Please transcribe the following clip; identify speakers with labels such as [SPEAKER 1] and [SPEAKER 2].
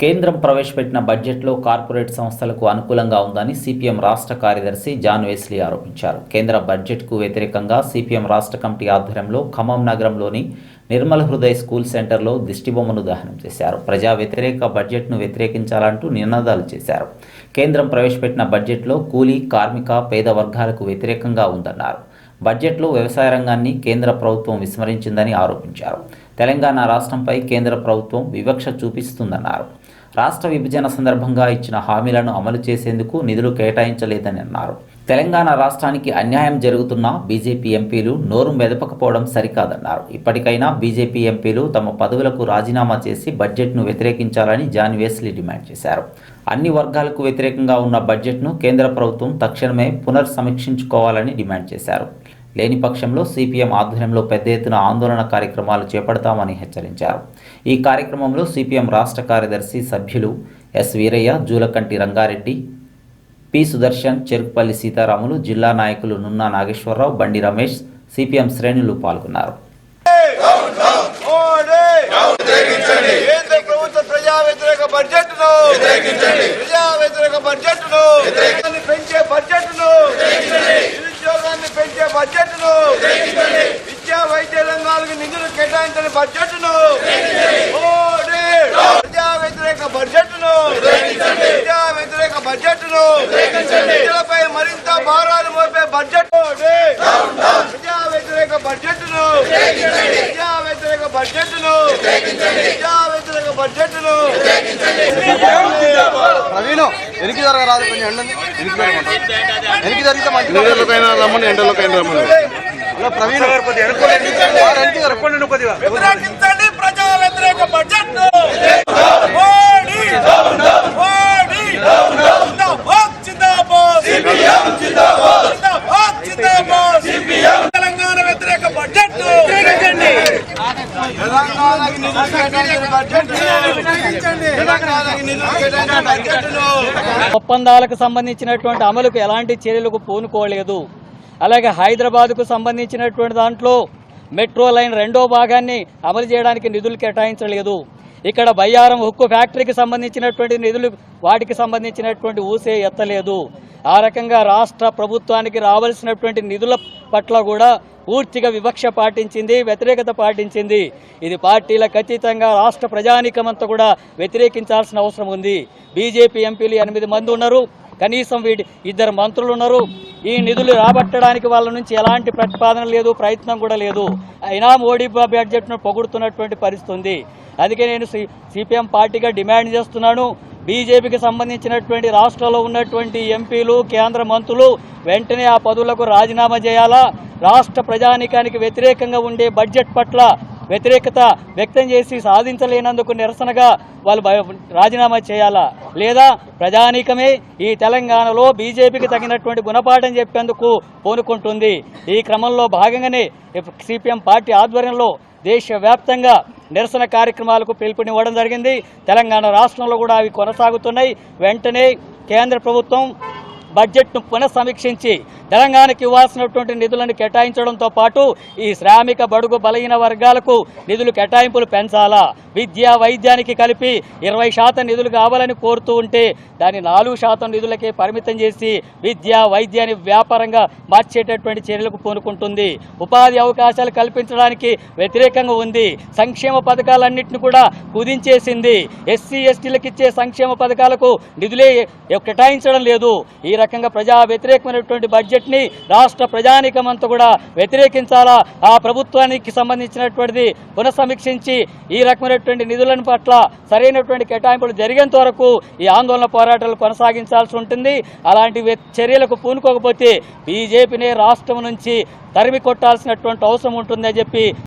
[SPEAKER 1] కేంద్రం ప్రవేశపెట్టిన బడ్జెట్లో కార్పొరేట్ సంస్థలకు అనుకూలంగా ఉందని సిపిఎం రాష్ట్ర కార్యదర్శి జాన్ వెస్లీ ఆరోపించారు. కేంద్ర బడ్జెట్కు వ్యతిరేకంగా సిపిఎం రాష్ట్ర కమిటీ ఆధ్వర్యంలో ఖమ్మం నగరంలోని నిర్మల్ హృదయ్ స్కూల్ సెంటర్లో దిష్టిబొమ్మను దహనం చేశారు. ప్రజా వ్యతిరేక బడ్జెట్ను వ్యతిరేకించాలంటూ నినాదాలు చేశారు. కేంద్రం ప్రవేశపెట్టిన బడ్జెట్లో కూలీ, కార్మిక, పేద వర్గాలకు వ్యతిరేకంగా ఉందన్నారు. బడ్జెట్లో వ్యవసాయ రంగాన్ని కేంద్ర ప్రభుత్వం విస్మరించిందని ఆరోపించారు. తెలంగాణ రాష్ట్రంపై కేంద్ర ప్రభుత్వం వివక్ష చూపిస్తుందన్నారు. రాష్ట్ర విభజన సందర్భంగా ఇచ్చిన హామీలను అమలు చేసేందుకు నిధులు కేటాయించలేదని అన్నారు. తెలంగాణ రాష్ట్రానికి అన్యాయం జరుగుతున్నా బీజేపీ ఎంపీలు నోరు మెదపకపోవడం సరికాదన్నారు. ఇప్పటికైనా బీజేపీ ఎంపీలు తమ పదవులకు రాజీనామా చేసి బడ్జెట్ను వ్యతిరేకించాలని జాన్ వెస్లీ డిమాండ్ చేశారు. అన్ని వర్గాలకు వ్యతిరేకంగా ఉన్న బడ్జెట్ను కేంద్ర ప్రభుత్వం తక్షణమే పునర్సమీక్షించుకోవాలని డిమాండ్ చేశారు. లేని పక్షంలో సిపిఎం ఆధ్వర్యంలో పెద్ద ఎత్తున ఆందోళన కార్యక్రమాలు చేపడతామని హెచ్చరించారు. ఈ కార్యక్రమంలో సిపిఎం రాష్ట్ర కార్యదర్శి సభ్యులు ఎస్ వీరయ్య, జూలకంటి రంగారెడ్డి, పి సుదర్శన్, చెరుకుపల్లి సీతారాములు, జిల్లా నాయకులు నున్నా నాగేశ్వరరావు, బండి రమేష్, సిపిఎం శ్రేణులు పాల్గొన్నారు.
[SPEAKER 2] విద్యా వైద్య రంగాలకు నిధులు కేటాయించిన బడ్జెట్ను, ప్రజా వ్యతిరేక బడ్జెట్ను, విద్యా వ్యతిరేక బడ్జెట్ను, ప్రజలపై మరింత భారాలు మోపే బడ్జెట్, ప్రజా వ్యతిరేక బడ్జెట్ను, ప్రజా వ్యతిరేక బడ్జెట్ను, ప్రజా వ్యతిరేక బడ్జెట్ను.
[SPEAKER 3] వెనక్కి జరగరాదు, కొంచెం ఎండ వెనక్కి జరిగితే మంచి ఎండలోకైనా రమ్మని, ఎండలోకైనా రమ్మని. ప్రవీణ్
[SPEAKER 2] వ్యతిరేకించండి ప్రజా వ్యతిరేక బడ్జెట్. తెలంగాణ వ్యతిరేక బడ్జెట్,
[SPEAKER 4] ఒప్పందాలకు సంబంధించినటువంటి అమలుకు ఎలాంటి చర్యలకు పూనుకోలేదు. అలాగే హైదరాబాద్కు సంబంధించినటువంటి దాంట్లో మెట్రో లైన్ 2వ భాగాన్ని అమలు చేయడానికి నిధులు కేటాయించలేదు. ఇక్కడ బయ్యారం ఉక్కు ఫ్యాక్టరీకి సంబంధించినటువంటి నిధులు, వాటికి సంబంధించినటువంటి ఊసే ఎత్తలేదు. ఆ రకంగా రాష్ట్ర ప్రభుత్వానికి రావాల్సినటువంటి నిధుల పట్ల కూడా పూర్తిగా వివక్ష పాటించింది, వ్యతిరేకత పాటించింది. ఇది పార్టీలకు అతీతంగా రాష్ట్ర ప్రజానీకమంతా కూడా వ్యతిరేకించాల్సిన అవసరం ఉంది. బీజేపీ ఎంపీలు 8 మంది ఉన్నారు, కనీసం 2 మంత్రులు ఉన్నారు. ఈ నిధులు రాబట్టడానికి వాళ్ళ నుంచి ఎలాంటి ప్రతిపాదన లేదు, ప్రయత్నం కూడా లేదు. అయినా మోడీ బడ్జెట్ను పొగుడుతున్నటువంటి పరిస్థితి ఉంది. అందుకే నేను సిపిఎం పార్టీగా డిమాండ్ చేస్తున్నాను, బీజేపీకి సంబంధించినటువంటి రాష్ట్రంలో ఉన్నటువంటి ఎంపీలు, కేంద్ర మంత్రులు వెంటనే ఆ పదవులకు రాజీనామా చేయాలా. రాష్ట్ర ప్రజానీకానికి వ్యతిరేకంగా ఉండే బడ్జెట్ పట్ల వ్యతిరేకత వ్యక్తం చేసి సాధించలేనందుకు నిరసనగా వాళ్ళు రాజీనామా చేయాలా, లేదా ప్రజానీకమే ఈ తెలంగాణలో బీజేపీకి తగినటువంటి గుణపాఠం చెప్పేందుకు పూనుకుంటుంది. ఈ క్రమంలో భాగంగానే సిపిఎం పార్టీ ఆధ్వర్యంలో దేశవ్యాప్తంగా నిరసన కార్యక్రమాలకు పిలుపునివ్వడం జరిగింది. తెలంగాణ రాష్ట్రంలో కూడా అవి కొనసాగుతున్నాయి. వెంటనే కేంద్ర ప్రభుత్వం బడ్జెట్ను పునఃసమీక్షించి తెలంగాణకు ఇవ్వాల్సినటువంటి నిధులను కేటాయించడంతో పాటు ఈ శ్రామిక, బడుగు, బలహీన వర్గాలకు నిధులు కేటాయింపులు పెంచాలా. విద్యా వైద్యానికి కలిపి 20% నిధులు కావాలని కోరుతూ ఉంటే దాన్ని 4% నిధులకే పరిమితం చేసి విద్యా వైద్యాన్ని వ్యాపారంగా మార్చేటటువంటి చర్యలకు పూనుకుంటుంది. ఉపాధి అవకాశాలు కల్పించడానికి వ్యతిరేకంగా ఉంది. సంక్షేమ పథకాలన్నింటినీ కూడా కుదించేసింది. ఎస్సీ ఎస్టీలకు ఇచ్చే సంక్షేమ పథకాలకు నిధులే కేటాయించడం లేదు. ఈ రకంగా ప్రజా వ్యతిరేకమైనటువంటి బడ్జెట్ని రాష్ట్ర ప్రజానీకమంతా కూడా వ్యతిరేకించాలా. ఆ ప్రభుత్వానికి సంబంధించినటువంటిది పునఃసమీక్షించి ఈ రకమైనటువంటి నిధులను పట్ల సరైనటువంటి కేటాయింపులు జరిగేంత వరకు ఈ ఆందోళన పోరాటాలు కొనసాగించాల్సి ఉంటుంది. అలాంటి చర్యలకు పూనుకోకపోతే బీజేపీనే రాష్ట్రం నుంచి తరిమి కొట్టాల్సినటువంటి అవసరం ఉంటుందని చెప్పి